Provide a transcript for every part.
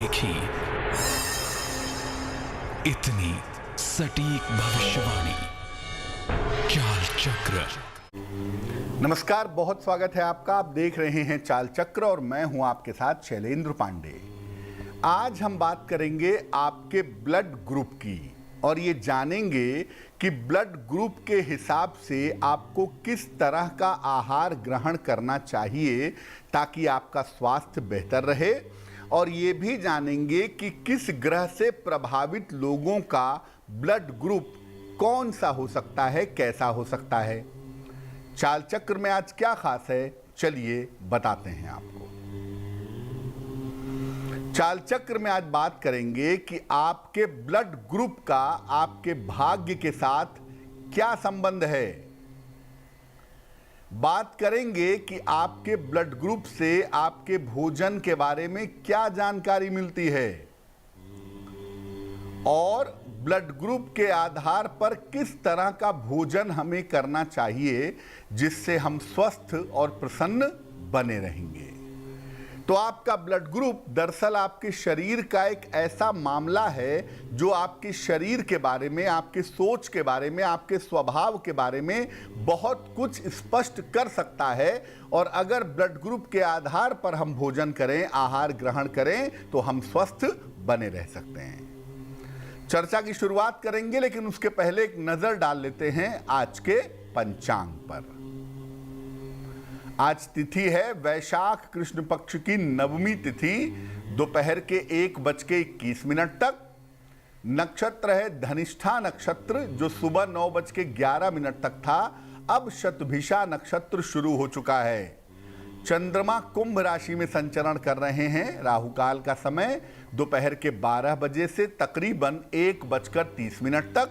लिखी इतनी सटीक भविष्यवाणी। चाल चक्र। नमस्कार, बहुत स्वागत है आपका। आप देख रहे हैं चाल चक्र और मैं हूं आपके साथ शैलेंद्र पांडे। आज हम बात करेंगे आपके ब्लड ग्रुप की और ये जानेंगे कि ब्लड ग्रुप के हिसाब से आपको किस तरह का आहार ग्रहण करना चाहिए ताकि आपका स्वास्थ्य बेहतर रहे, और ये भी जानेंगे कि किस ग्रह से प्रभावित लोगों का ब्लड ग्रुप कौन सा हो सकता है, कैसा हो सकता है। चाल चक्र में आज क्या खास है, चलिए बताते हैं आपको। चाल चक्र में आज बात करेंगे कि आपके ब्लड ग्रुप का आपके भाग्य के साथ क्या संबंध है। बात करेंगे कि आपके ब्लड ग्रुप से आपके भोजन के बारे में क्या जानकारी मिलती है और ब्लड ग्रुप के आधार पर किस तरह का भोजन हमें करना चाहिए जिससे हम स्वस्थ और प्रसन्न बने रहेंगे। तो आपका ब्लड ग्रुप दरअसल आपके शरीर का एक ऐसा मामला है जो आपके शरीर के बारे में, आपके सोच के बारे में, आपके स्वभाव के बारे में बहुत कुछ स्पष्ट कर सकता है। और अगर ब्लड ग्रुप के आधार पर हम भोजन करें, आहार ग्रहण करें, तो हम स्वस्थ बने रह सकते हैं। चर्चा की शुरुआत करेंगे, लेकिन उसके पहले एक नजर डाल लेते हैं आज के पंचांग पर। आज तिथि है वैशाख कृष्ण पक्ष की नवमी तिथि, दोपहर के 1:21 तक। नक्षत्र है धनिष्ठा नक्षत्र, जो सुबह 9:11 तक था। अब शतभिषा नक्षत्र शुरू हो चुका है। चंद्रमा कुंभ राशि में संचरण कर रहे हैं। राहु काल का समय दोपहर के 12 बजे से तकरीबन 1:30 तक।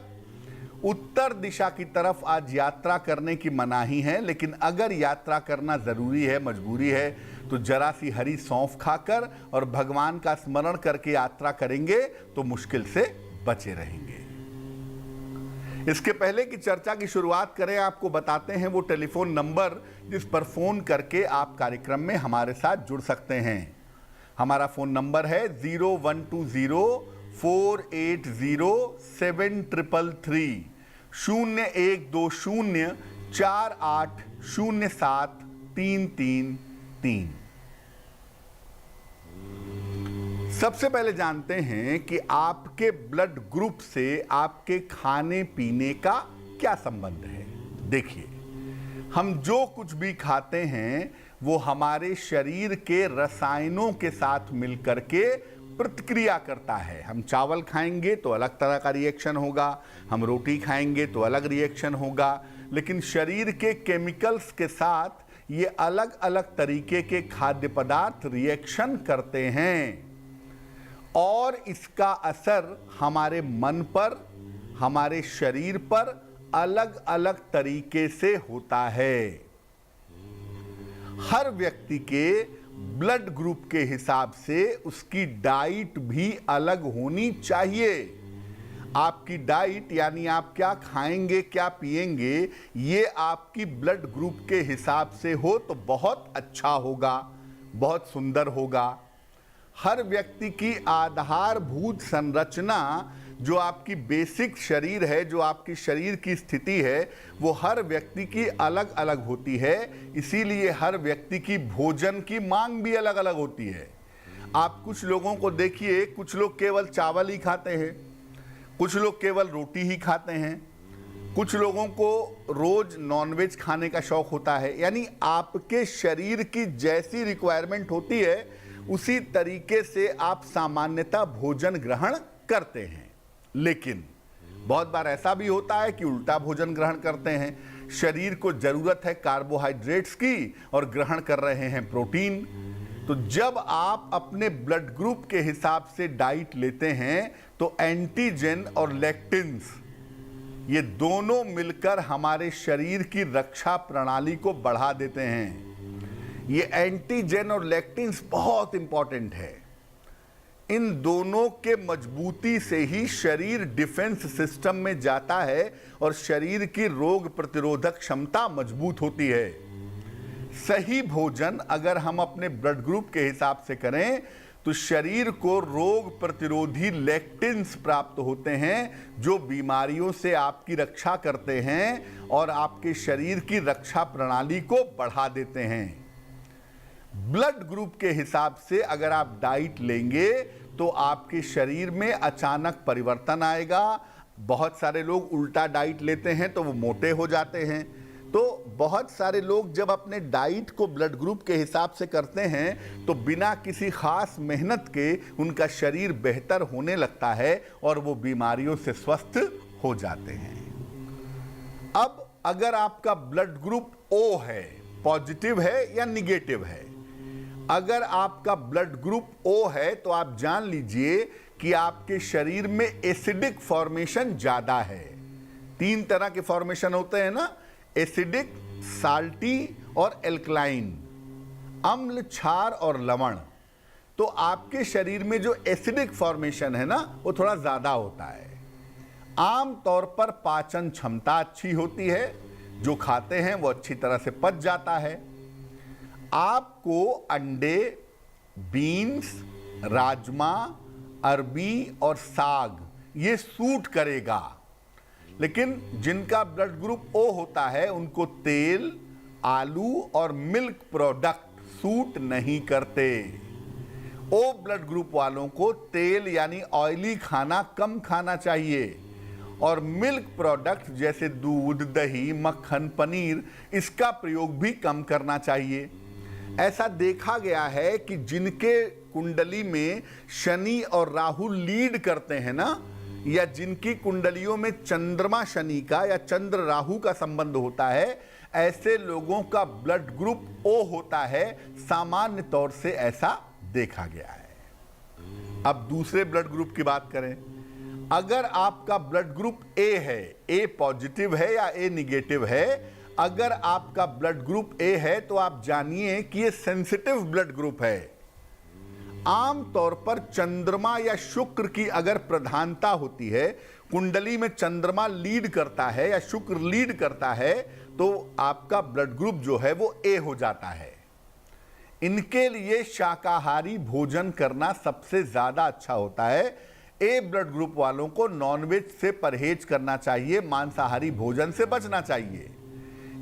उत्तर दिशा की तरफ आज यात्रा करने की मनाही है, लेकिन अगर यात्रा करना जरूरी है, मजबूरी है, तो जरा सी हरी सौंफ खाकर और भगवान का स्मरण करके यात्रा करेंगे तो मुश्किल से बचे रहेंगे। इसके पहले की चर्चा की शुरुआत करें, आपको बताते हैं वो टेलीफोन नंबर जिस पर फोन करके आप कार्यक्रम में हमारे साथ जुड़ सकते हैं। हमारा फोन नंबर है 0120-480-7333 0120480733। सबसे पहले जानते हैं कि आपके ब्लड ग्रुप से आपके खाने पीने का क्या संबंध है। देखिए, हम जो कुछ भी खाते हैं वो हमारे शरीर के रसायनों के साथ मिलकर के प्रतिक्रिया करता है। हम चावल खाएंगे तो अलग तरह का रिएक्शन होगा, हम रोटी खाएंगे तो अलग रिएक्शन होगा, लेकिन शरीर के केमिकल्स के साथ ये अलग अलग तरीके के खाद्य पदार्थ रिएक्शन करते हैं और इसका असर हमारे मन पर, हमारे शरीर पर अलग अलग तरीके से होता है। हर व्यक्ति के ब्लड ग्रुप के हिसाब से उसकी डाइट भी अलग होनी चाहिए। आपकी डाइट यानी आप क्या खाएंगे, क्या पिएंगे, ये आपकी ब्लड ग्रुप के हिसाब से हो तो बहुत अच्छा होगा, बहुत सुंदर होगा। हर व्यक्ति की आधारभूत संरचना, जो आपकी बेसिक शरीर है, जो आपकी शरीर की स्थिति है, वो हर व्यक्ति की अलग अलग होती है। इसीलिए हर व्यक्ति की भोजन की मांग भी अलग अलग होती है। आप कुछ लोगों को देखिए, कुछ लोग केवल चावल ही खाते हैं, कुछ लोग केवल रोटी ही खाते हैं, कुछ लोगों को रोज नॉनवेज खाने का शौक होता है। यानी आपके शरीर की जैसी रिक्वायरमेंट होती है उसी तरीके से आप सामान्यतः भोजन ग्रहण करते हैं। लेकिन बहुत बार ऐसा भी होता है कि उल्टा भोजन ग्रहण करते हैं। शरीर को जरूरत है कार्बोहाइड्रेट्स की और ग्रहण कर रहे हैं प्रोटीन। तो जब आप अपने ब्लड ग्रुप के हिसाब से डाइट लेते हैं तो एंटीजन और लेक्टिन्स, ये दोनों मिलकर हमारे शरीर की रक्षा प्रणाली को बढ़ा देते हैं। ये एंटीजन और लेक्टिन्स बहुत इंपॉर्टेंट है। इन दोनों के मजबूती से ही शरीर डिफेंस सिस्टम में जाता है और शरीर की रोग प्रतिरोधक क्षमता मजबूत होती है। सही भोजन अगर हम अपने ब्लड ग्रुप के हिसाब से करें तो शरीर को रोग प्रतिरोधी लेक्टिन्स प्राप्त होते हैं जो बीमारियों से आपकी रक्षा करते हैं और आपके शरीर की रक्षा प्रणाली को बढ़ा देते हैं। ब्लड ग्रुप के हिसाब से अगर आप डाइट लेंगे तो आपके शरीर में अचानक परिवर्तन आएगा। बहुत सारे लोग उल्टा डाइट लेते हैं तो वो मोटे हो जाते हैं। तो बहुत सारे लोग जब अपने डाइट को ब्लड ग्रुप के हिसाब से करते हैं तो बिना किसी खास मेहनत के उनका शरीर बेहतर होने लगता है और वो बीमारियों से स्वस्थ हो जाते हैं। अब अगर आपका ब्लड ग्रुप ओ है, पॉजिटिव है या निगेटिव है, अगर आपका ब्लड ग्रुप ओ है तो आप जान लीजिए कि आपके शरीर में एसिडिक फॉर्मेशन ज्यादा है। 3 तरह के फॉर्मेशन होते हैं ना, एसिडिक, साल्टी और एल्कलाइन, अम्ल, क्षार और लवण। तो आपके शरीर में जो एसिडिक फॉर्मेशन है ना वो थोड़ा ज्यादा होता है। आम तौर पर पाचन क्षमता अच्छी होती है, जो खाते हैं वो अच्छी तरह से पच जाता है। आपको अंडे, बीन्स, राजमा, अरबी और साग ये सूट करेगा, लेकिन जिनका ब्लड ग्रुप ओ होता है उनको तेल, आलू और मिल्क प्रोडक्ट सूट नहीं करते। ओ ब्लड ग्रुप वालों को तेल यानी ऑयली खाना कम खाना चाहिए और मिल्क प्रोडक्ट जैसे दूध, दही, मक्खन, पनीर इसका प्रयोग भी कम करना चाहिए। ऐसा देखा गया है कि जिनके कुंडली में शनि और राहु लीड करते हैं ना, या जिनकी कुंडलियों में चंद्रमा शनि का या चंद्र राहु का संबंध होता है, ऐसे लोगों का ब्लड ग्रुप ओ होता है। सामान्य तौर से ऐसा देखा गया है। अब दूसरे ब्लड ग्रुप की बात करें। अगर आपका ब्लड ग्रुप ए है, ए पॉजिटिव है या ए निगेटिव है, अगर आपका ब्लड ग्रुप ए है तो आप जानिए कि ये सेंसिटिव ब्लड ग्रुप है। आम तौर पर चंद्रमा या शुक्र की अगर प्रधानता होती है, कुंडली में चंद्रमा लीड करता है या शुक्र लीड करता है, तो आपका ब्लड ग्रुप जो है वो ए हो जाता है। इनके लिए शाकाहारी भोजन करना सबसे ज्यादा अच्छा होता है। ए ब्लड ग्रुप वालों को नॉनवेज से परहेज करना चाहिए, मांसाहारी भोजन से बचना चाहिए।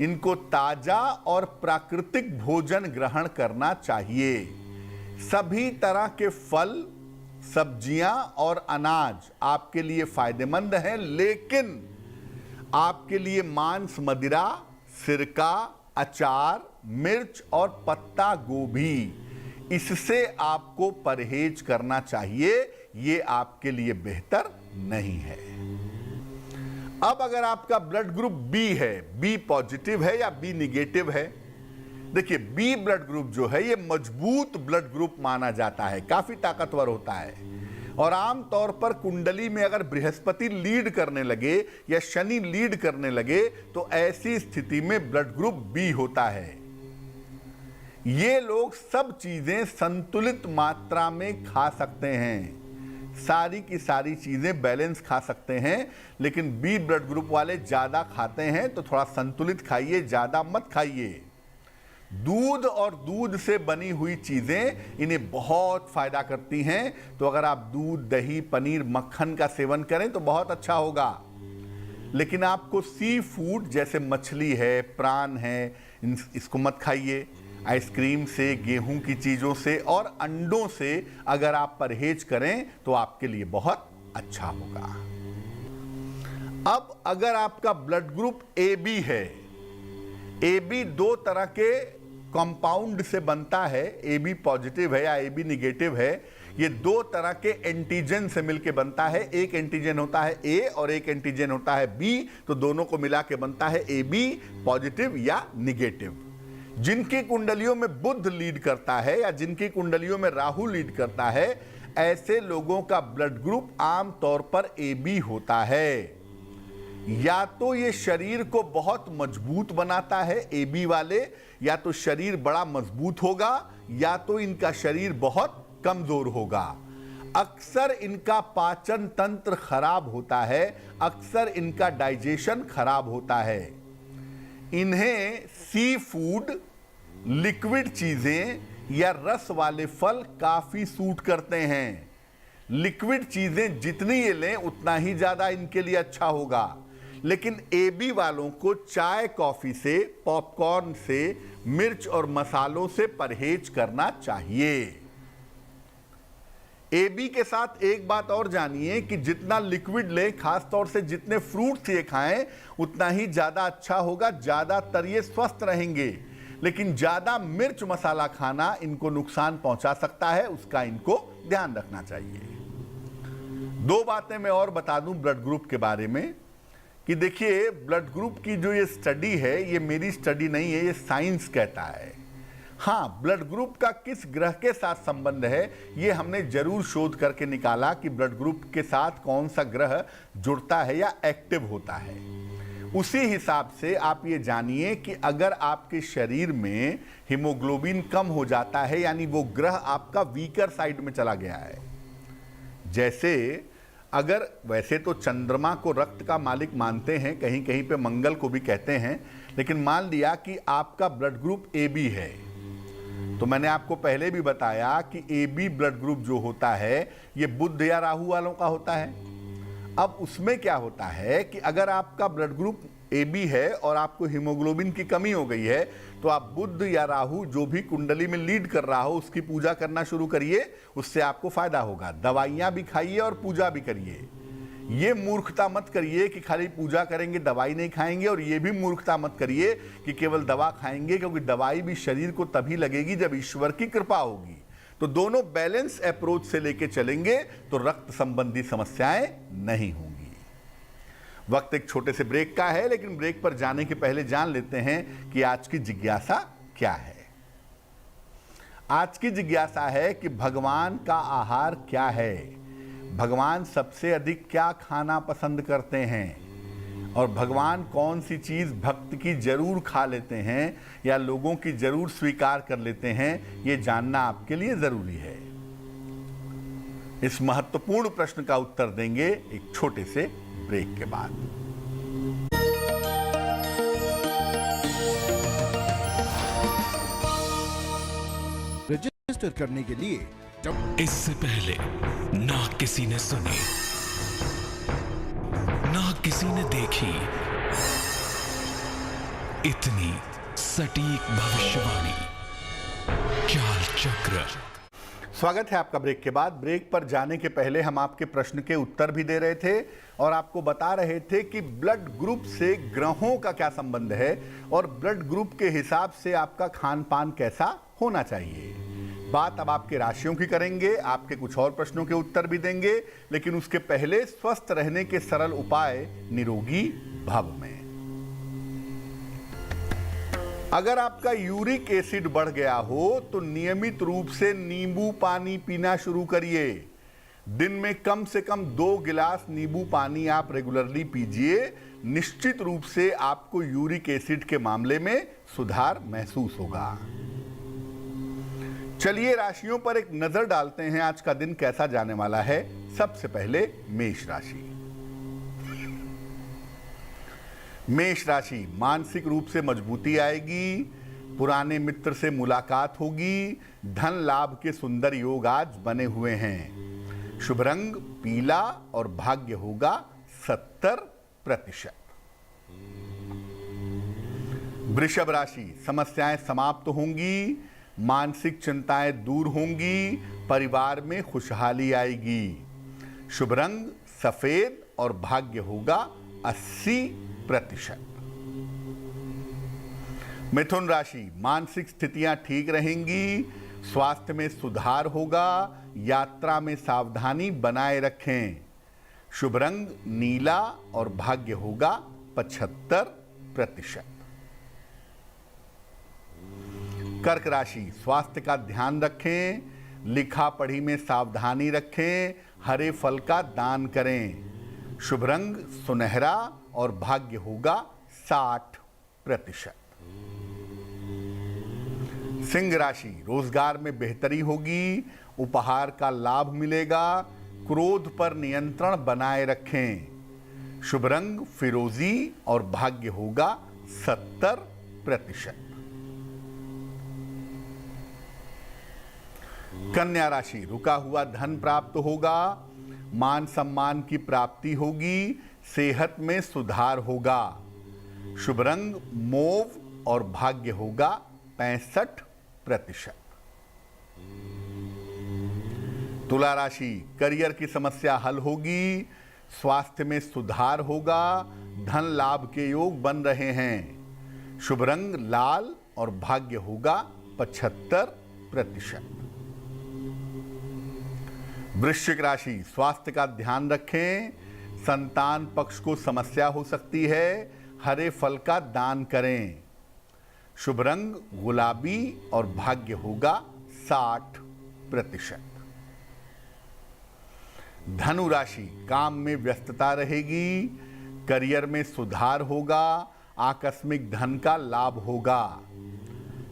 इनको ताजा और प्राकृतिक भोजन ग्रहण करना चाहिए। सभी तरह के फल, सब्जियां और अनाज आपके लिए फायदेमंद हैं, लेकिन आपके लिए मांस, मदिरा, सिरका, अचार, मिर्च और पत्ता गोभी, इससे आपको परहेज करना चाहिए। ये आपके लिए बेहतर नहीं है। अब अगर आपका ब्लड ग्रुप बी है, बी पॉजिटिव है या बी निगेटिव है, देखिए बी ब्लड ग्रुप जो है ये मजबूत ब्लड ग्रुप माना जाता है, काफी ताकतवर होता है और आम तौर पर कुंडली में अगर बृहस्पति लीड करने लगे या शनि लीड करने लगे तो ऐसी स्थिति में ब्लड ग्रुप बी होता है। ये लोग सब चीजें संतुलित मात्रा में खा सकते हैं, सारी की सारी चीजें बैलेंस खा सकते हैं, लेकिन बी ब्लड ग्रुप वाले ज्यादा खाते हैं तो थोड़ा संतुलित खाइए, ज्यादा मत खाइए। दूध और दूध से बनी हुई चीजें इन्हें बहुत फायदा करती हैं, तो अगर आप दूध, दही, पनीर, मक्खन का सेवन करें तो बहुत अच्छा होगा। लेकिन आपको सी फूड जैसे मछली है, प्राण है, इसको मत खाइए। आइसक्रीम से, गेहूं की चीजों से और अंडों से अगर आप परहेज करें तो आपके लिए बहुत अच्छा होगा। अब अगर आपका ब्लड ग्रुप ए बी है, ए बी 2 तरह के कंपाउंड से बनता है, ए बी पॉजिटिव है या ए बी निगेटिव है। ये 2 तरह के एंटीजन से मिलकर बनता है। एक एंटीजन होता है ए और एक एंटीजन होता है बी, तो दोनों को मिला के बनता है ए बी पॉजिटिव या निगेटिव। जिनकी कुंडलियों में बुध लीड करता है या जिनकी कुंडलियों में राहु लीड करता है, ऐसे लोगों का ब्लड ग्रुप आम तौर पर ए बी होता है। या तो ये शरीर को बहुत मजबूत बनाता है ए बी वाले, या तो शरीर बड़ा मजबूत होगा, या तो इनका शरीर बहुत कमजोर होगा। अक्सर इनका पाचन तंत्र खराब होता है, अक्सर इनका डाइजेशन खराब होता है। इन्हें सी फूड, लिक्विड चीजें या रस वाले फल काफी सूट करते हैं। लिक्विड चीजें जितनी ये लें उतना ही ज्यादा इनके लिए अच्छा होगा। लेकिन AB वालों को चाय कॉफी से, पॉपकॉर्न से, मिर्च और मसालों से परहेज करना चाहिए। AB के साथ एक बात और जानिए कि जितना लिक्विड लें, खासतौर से जितने फ्रूट्स ये खाएं, उतना ही ज्यादा अच्छा होगा, ज्यादातर ये स्वस्थ रहेंगे। लेकिन ज्यादा मिर्च मसाला खाना इनको नुकसान पहुंचा सकता है, उसका इनको ध्यान रखना चाहिए। 2 बातें मैं और बता दूं ब्लड ग्रुप के बारे में कि देखिए, ब्लड ग्रुप की जो ये स्टडी है, ये मेरी स्टडी नहीं है, ये साइंस कहता है। हाँ, ब्लड ग्रुप का किस ग्रह के साथ संबंध है, ये हमने जरूर शोध करके निकाला कि ब्लड ग्रुप के साथ कौन सा ग्रह जुड़ता है या एक्टिव होता है। उसी हिसाब से आप ये जानिए कि अगर आपके शरीर में हीमोग्लोबिन कम हो जाता है, यानी वो ग्रह आपका वीकर साइड में चला गया है। जैसे अगर, वैसे तो चंद्रमा को रक्त का मालिक मानते हैं, कहीं कहीं पे मंगल को भी कहते हैं, लेकिन मान लिया कि आपका ब्लड ग्रुप AB है, तो मैंने आपको पहले भी बताया कि AB ब्लड ग्रुप जो होता है, ये बुध या राहु वालों का होता है। अब उसमें क्या होता है कि अगर आपका ब्लड ग्रुप AB है और आपको हीमोग्लोबिन की कमी हो गई है, तो आप बुध या राहु जो भी कुंडली में लीड कर रहा हो उसकी पूजा करना शुरू करिए, उससे आपको फायदा होगा। दवाइयां भी खाइए और पूजा भी करिए। ये मूर्खता मत करिए कि खाली पूजा करेंगे, दवाई नहीं खाएंगे, और ये भी मूर्खता मत करिए कि केवल दवा खाएंगे, क्योंकि दवाई भी शरीर को तभी लगेगी जब ईश्वर की कृपा होगी। तो दोनों बैलेंस अप्रोच से लेके चलेंगे तो रक्त संबंधी समस्याएं नहीं होंगी। वक्त एक छोटे से ब्रेक का है, लेकिन ब्रेक पर जाने के पहले जान लेते हैं कि आज की जिज्ञासा क्या है। आज की जिज्ञासा है कि भगवान का आहार क्या है, भगवान सबसे अधिक क्या खाना पसंद करते हैं, और भगवान कौन सी चीज भक्त की जरूर खा लेते हैं या लोगों की जरूर स्वीकार कर लेते हैं, ये जानना आपके लिए जरूरी है। इस महत्वपूर्ण प्रश्न का उत्तर देंगे एक छोटे से ब्रेक के बाद। रजिस्टर करने के लिए इससे पहले ना किसी ने सुनी, ना किसी ने देखी इतनी सटीक भविष्यवाणी। चाल चक्र। स्वागत है आपका ब्रेक के बाद। ब्रेक पर जाने के पहले हम आपके प्रश्न के उत्तर भी दे रहे थे और आपको बता रहे थे कि ब्लड ग्रुप से ग्रहों का क्या संबंध है और ब्लड ग्रुप के हिसाब से आपका खान पान कैसा होना चाहिए। बात अब आपके राशियों की करेंगे, आपके कुछ और प्रश्नों के उत्तर भी देंगे, लेकिन उसके पहले स्वस्थ रहने के सरल उपाय निरोगी भव में। अगर आपका यूरिक एसिड बढ़ गया हो तो नियमित रूप से नींबू पानी पीना शुरू करिए। दिन में कम से कम 2 गिलास नींबू पानी आप रेगुलरली पीजिए। निश्चित रूप से आपको यूरिक एसिड के मामले में सुधार महसूस होगा। चलिए राशियों पर एक नजर डालते हैं, आज का दिन कैसा जाने वाला है। सबसे पहले मेष राशि। मेष राशि, मानसिक रूप से मजबूती आएगी, पुराने मित्र से मुलाकात होगी, धन लाभ के सुंदर योग आज बने हुए हैं। शुभ रंग पीला और भाग्य होगा 70%। वृषभ राशि, समस्याएं समाप्त होंगी, मानसिक चिंताएं दूर होंगी, परिवार में खुशहाली आएगी। शुभ रंग सफेद और भाग्य होगा 80%। मिथुन राशि, मानसिक स्थितियां ठीक रहेंगी, स्वास्थ्य में सुधार होगा, यात्रा में सावधानी बनाए रखें। शुभ रंग नीला और भाग्य होगा 75%। कर्क राशि, स्वास्थ्य का ध्यान रखें, लिखा पढ़ी में सावधानी रखें, हरे फल का दान करें। शुभ रंग सुनहरा और भाग्य होगा 60%। सिंह राशि, रोजगार में बेहतरी होगी, उपहार का लाभ मिलेगा, क्रोध पर नियंत्रण बनाए रखें। शुभ रंग फिरोजी और भाग्य होगा 70%। कन्या राशि, रुका हुआ धन प्राप्त होगा, मान सम्मान की प्राप्ति होगी, सेहत में सुधार होगा। शुभ रंग मोव और भाग्य होगा 65%। तुला राशि, करियर की समस्या हल होगी, स्वास्थ्य में सुधार होगा, धन लाभ के योग बन रहे हैं। शुभ रंग लाल और भाग्य होगा 75%। वृश्चिक राशि, स्वास्थ्य का ध्यान रखें, संतान पक्ष को समस्या हो सकती है, हरे फल का दान करें। शुभ रंग गुलाबी और भाग्य होगा 60%। धनु राशि, काम में व्यस्तता रहेगी, करियर में सुधार होगा, आकस्मिक धन का लाभ होगा।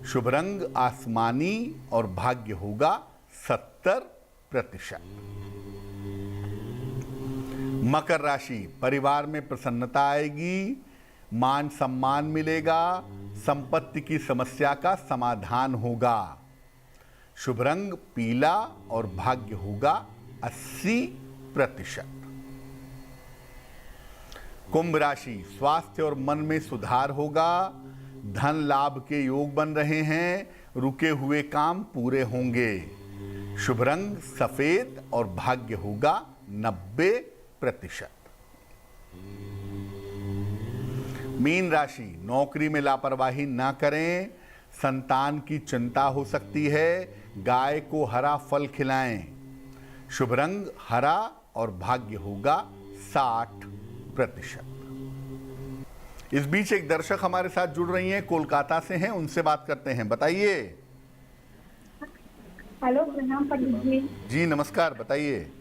शुभ रंग आसमानी और भाग्य होगा 70%। मकर राशि, परिवार में प्रसन्नता आएगी, मान सम्मान मिलेगा, संपत्ति की समस्या का समाधान होगा। शुभ रंग पीला और भाग्य होगा 80%। कुंभ राशि, स्वास्थ्य और मन में सुधार होगा, धन लाभ के योग बन रहे हैं, रुके हुए काम पूरे होंगे। शुभ रंग सफेद और भाग्य होगा 90%। मीन राशि, नौकरी में लापरवाही ना करें, संतान की चिंता हो सकती है, गाय को हरा फल खिलाएं। शुभ रंग हरा और भाग्य होगा 60%। इस बीच एक दर्शक हमारे साथ जुड़ रही हैं, कोलकाता से हैं, उनसे बात करते हैं। बताइए। हेलो, प्रणाम पंडित जी। जी नमस्कार, बताइए।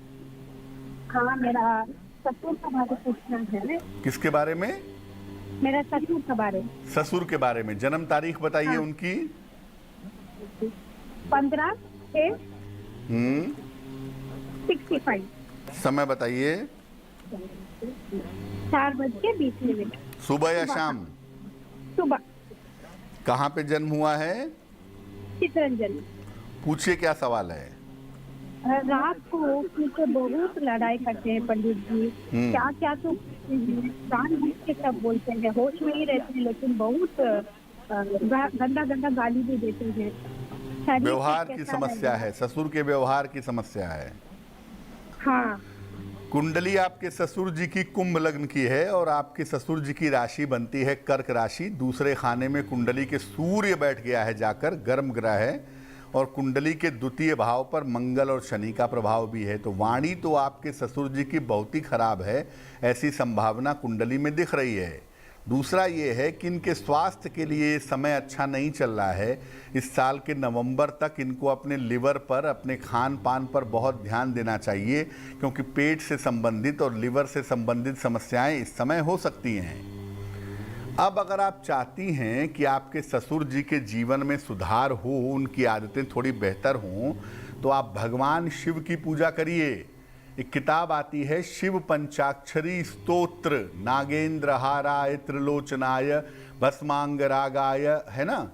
हाँ, मेरा ससुर का बारे पूछना है। किसके बारे में? मेरा ससुर का बारे। ससुर के बारे में। जन्म तारीख बताइए। हाँ। उनकी 15/6/65। समय बताइए। 4:20। सुबह या शाम? सुबह। कहाँ पे जन्म हुआ है? चितरंजन। पूछिए, क्या सवाल है? रात को मुझसे बहुत लड़ाई करते हैं पंडित जी। क्या क्या तो जानबूझ के सब बोलते हैं, होश में ही रहते हैं, लेकिन बहुत गंदा गंदा गाली भी देते हैं। व्यवहार की समस्या है, ससुर के व्यवहार की समस्या है। हाँ। कुंडली आपके ससुर जी की कुंभ लग्न की है और आपके ससुर जी की राशि बनती है कर्क राशि। दूसरे खाने में कुंडली के सूर्य बैठ गया है जाकर, गर्म ग्रह है, और कुंडली के द्वितीय भाव पर मंगल और शनि का प्रभाव भी है। तो वाणी तो आपके ससुर जी की बहुत ही खराब है, ऐसी संभावना कुंडली में दिख रही है। दूसरा ये है कि इनके स्वास्थ्य के लिए समय अच्छा नहीं चल रहा है। इस साल के नवंबर तक इनको अपने लिवर पर, अपने खान पान पर बहुत ध्यान देना चाहिए, क्योंकि पेट से संबंधित और लिवर से संबंधित समस्याएं इस समय हो सकती हैं। अब अगर आप चाहती हैं कि आपके ससुर जी के जीवन में सुधार हो, उनकी आदतें थोड़ी बेहतर हों, तो आप भगवान शिव की पूजा करिए। एक किताब आती है शिव पंचाक्षरी स्तोत्र, नागेंद्र हाराय त्रिलोचनाय भस्मांगरागाय, है ना।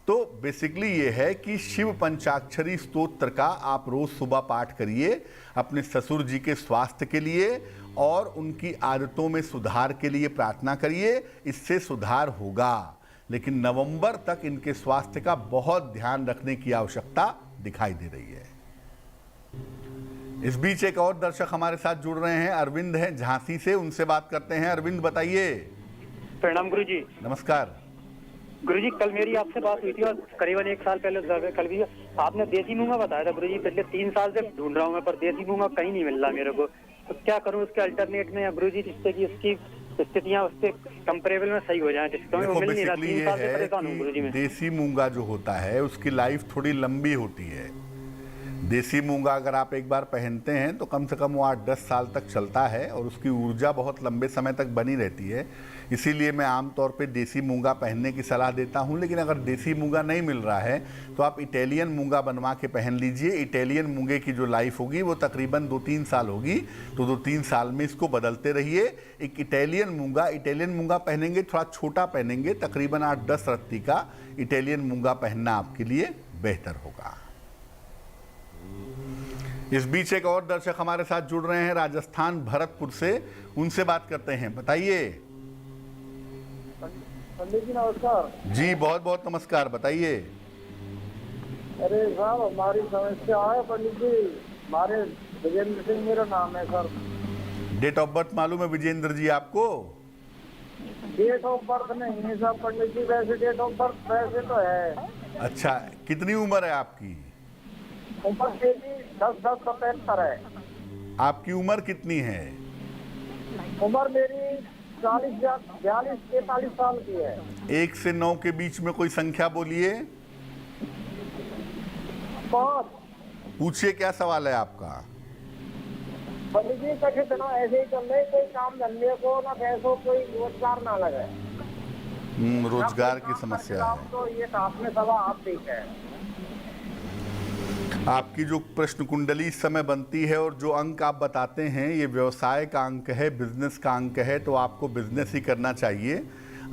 तो बेसिकली ये है कि शिव पंचाक्षरी स्तोत्र का आप रोज सुबह पाठ करिए अपने ससुर जी के स्वास्थ्य के लिए और उनकी आदतों में सुधार के लिए प्रार्थना करिए, इससे सुधार होगा। लेकिन नवंबर तक इनके स्वास्थ्य का बहुत ध्यान रखने की आवश्यकता दिखाई दे रही है। इस बीच एक और दर्शक हमारे साथ जुड़ रहे हैं, अरविंद हैं झांसी से, उनसे बात करते हैं। अरविंद बताइए। प्रणाम गुरुजी। नमस्कार गुरुजी, कल मेरी आपसे बात हुई थी और करीबन 1 साल पहले कल भी आपने देसी मूंगा बताया था गुरुजी। पिछले 3 साल से ढूंढ रहा हूँ मैं, पर देसी मूंगा कहीं नहीं मिल रहा मेरे को। तो क्या करूँ उसके अल्टरनेट में, या गुरुजी जिससे कि उसकी स्थितियाँ उससे कंपेरेबल में सही हो जाए, जिसको वो मिल नहीं रहा। 3 साल से परेशान हूँ गुरुजी मैं। देसी मूंगा जो होता है उसकी लाइफ थोड़ी लंबी होती है। देसी मूंगा अगर आप एक बार पहनते हैं तो कम से कम वो 8-10 साल तक चलता है और उसकी ऊर्जा बहुत लंबे समय तक बनी रहती है। इसीलिए मैं आमतौर पे देसी मूंगा पहनने की सलाह देता हूं। लेकिन अगर देसी मूंगा नहीं मिल रहा है तो आप इटालियन मूंगा बनवा के पहन लीजिए। इटालियन मूंगे की जो लाइफ होगी वो तकरीबन 2-3 साल होगी, तो 2-3 साल में इसको बदलते रहिए। एक इटालियन मूंगा पहनेंगे, थोड़ा छोटा पहनेंगे, तकरीबन 8-10 रत्ती का इटालियन मूंगा पहनना आपके लिए बेहतर होगा। इस बीच एक और दर्शक हमारे साथ जुड़ रहे हैं राजस्थान भरतपुर से, उनसे बात करते हैं। बताइए। पंडित जी नमस्कार। जी बहुत बहुत नमस्कार, बताइए। अरे साहब हमारी समस्या है पंडित जी, हमारे विजेंद्र सिंह मेरा नाम है सर। डेट ऑफ बर्थ मालूम है विजेंद्र जी आपको? डेट ऑफ बर्थ नहीं है साहब पंडित जी, वैसे डेट ऑफ बर्थ वैसे तो है। अच्छा, कितनी उम्र है आपकी? उम्र मेरी 10-10-75 है। आपकी उम्र कितनी है? उम्र मेरी 42-43 साल की है। 1 से 9 के बीच में कोई संख्या बोलिए। 5। पूछिए, क्या सवाल है आपका? पंडित जी कठे दिनों ऐसे ही चल रहे, कोई काम धंधे को ना पैसों कोई रोजगार ना लगे। रोजगार की समस्या है। तो ये आपने सवाल आप देखे है। आपकी जो प्रश्न कुंडली इस समय बनती है और जो अंक आप बताते हैं ये व्यवसाय का अंक है, बिजनेस का अंक है, तो आपको बिजनेस ही करना चाहिए।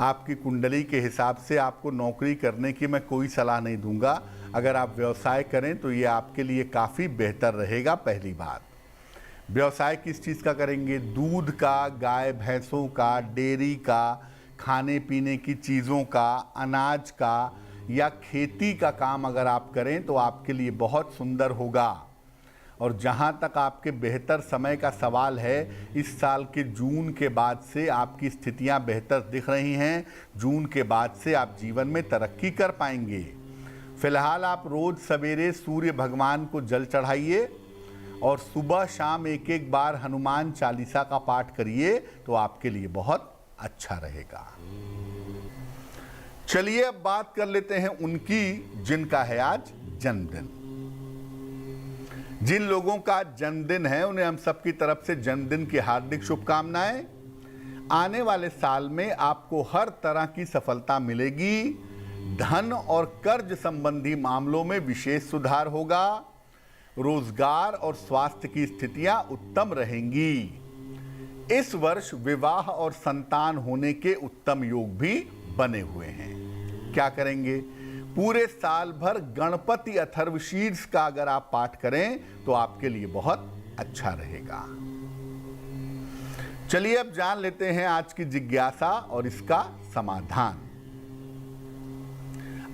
आपकी कुंडली के हिसाब से आपको नौकरी करने की मैं कोई सलाह नहीं दूंगा। अगर आप व्यवसाय करें तो ये आपके लिए काफ़ी बेहतर रहेगा। पहली बात, व्यवसाय किस चीज़ का करेंगे? दूध का, गाय भैंसों का, डेयरी का, खाने पीने की चीज़ों का, अनाज का या खेती का काम अगर आप करें तो आपके लिए बहुत सुंदर होगा। और जहां तक आपके बेहतर समय का सवाल है, इस साल के जून के बाद से आपकी स्थितियां बेहतर दिख रही हैं। जून के बाद से आप जीवन में तरक्की कर पाएंगे। फिलहाल आप रोज़ सवेरे सूर्य भगवान को जल चढ़ाइए और सुबह शाम एक एक बार हनुमान चालीसा का पाठ करिए, तो आपके लिए बहुत अच्छा रहेगा। चलिए अब बात कर लेते हैं उनकी जिनका है आज जन्मदिन। जिन लोगों का जन्मदिन है उन्हें हम सबकी तरफ से जन्मदिन की हार्दिक शुभकामनाएं। आने वाले साल में आपको हर तरह की सफलता मिलेगी। धन और कर्ज संबंधी मामलों में विशेष सुधार होगा। रोजगार और स्वास्थ्य की स्थितियां उत्तम रहेंगी। इस वर्ष विवाह और संतान होने के उत्तम योग भी बने हुए हैं। क्या करेंगे? पूरे साल भर गणपति अथर्वशीर्ष का अगर आप पाठ करें तो आपके लिए बहुत अच्छा रहेगा। चलिए अब जान लेते हैं आज की जिज्ञासा और इसका समाधान।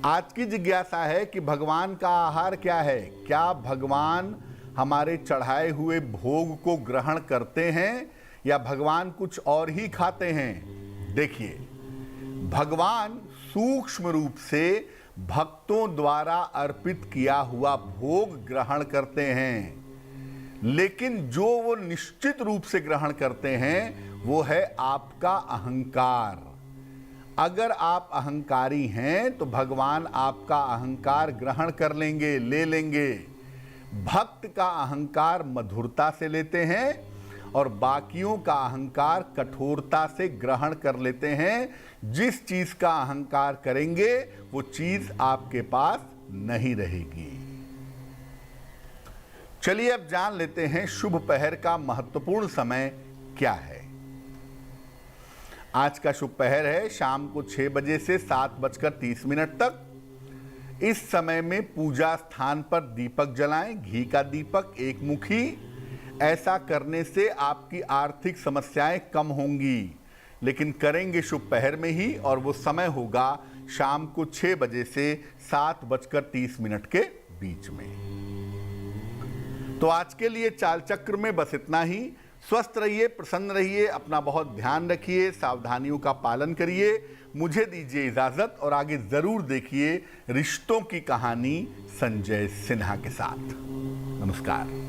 आज की जिज्ञासा है कि भगवान का आहार क्या है? क्या भगवान हमारे चढ़ाए हुए भोग को ग्रहण करते हैं या भगवान कुछ और ही खाते हैं? देखिए, भगवान सूक्ष्म रूप से भक्तों द्वारा अर्पित किया हुआ भोग ग्रहण करते हैं, लेकिन जो वो निश्चित रूप से ग्रहण करते हैं वो है आपका अहंकार। अगर आप अहंकारी हैं तो भगवान आपका अहंकार ग्रहण कर लेंगे, ले लेंगे। भक्त का अहंकार मधुरता से लेते हैं और बाकियों का अहंकार कठोरता से ग्रहण कर लेते हैं। जिस चीज का अहंकार करेंगे वो चीज आपके पास नहीं रहेगी। चलिए अब जान लेते हैं शुभ पहर का महत्वपूर्ण समय क्या है। आज का शुभ पहर है शाम को 6 बजे से 7:30 तक। इस समय में पूजा स्थान पर दीपक जलाएं, घी का दीपक, एक मुखी। ऐसा करने से आपकी आर्थिक समस्याएं कम होंगी, लेकिन करेंगे शुभ पहर में ही, और वो समय होगा शाम को 6 बजे से 7:30 के बीच में। तो आज के लिए चाल चक्र में बस इतना ही। स्वस्थ रहिए, प्रसन्न रहिए, अपना बहुत ध्यान रखिए, सावधानियों का पालन करिए। मुझे दीजिए इजाजत और आगे जरूर देखिए रिश्तों की कहानी संजय सिन्हा के साथ। नमस्कार।